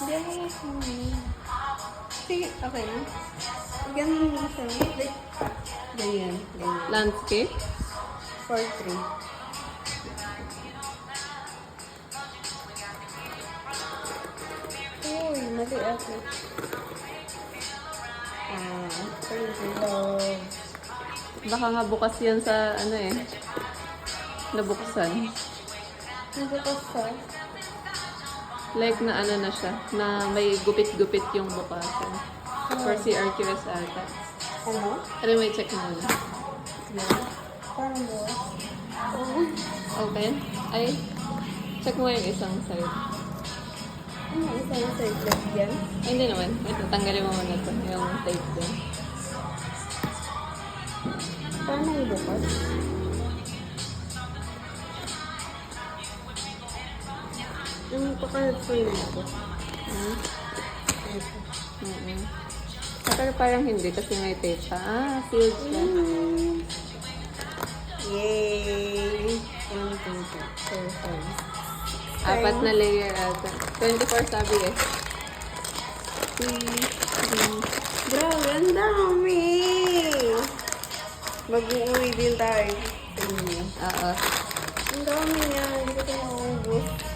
Hindi ako masunod. Sige, okay na. Ganun mo siya. Like, ganyan. Ganyan. Landscape? 4-3. Uy, mali ako. Hello. Baka nga bukas yan sa ano eh. Nabuksan. Nabukas ka? Like na ano na siya. Na may gupit-gupit yung bukasan. For CRQS ata. Ano? Ano may check muna. Parang bukas. Okay? Ay, check mo yung isang side. Ano, isang side left yan? Ay, hindi naman. Ito, tanggalin mo muna ito. Yung tape din. Paano yung bukas? Yung paka-frame ito. Hmm? Ito. Pero parang hindi kasi may tape pa. Ah, sealed siya. Yay! Yung pinto. Apat na layer ata. 24 sabi eh. Grabe, ang dami! Mag-uwi din tayo. Oo. Ang dami niya, hindi ko ito maubos.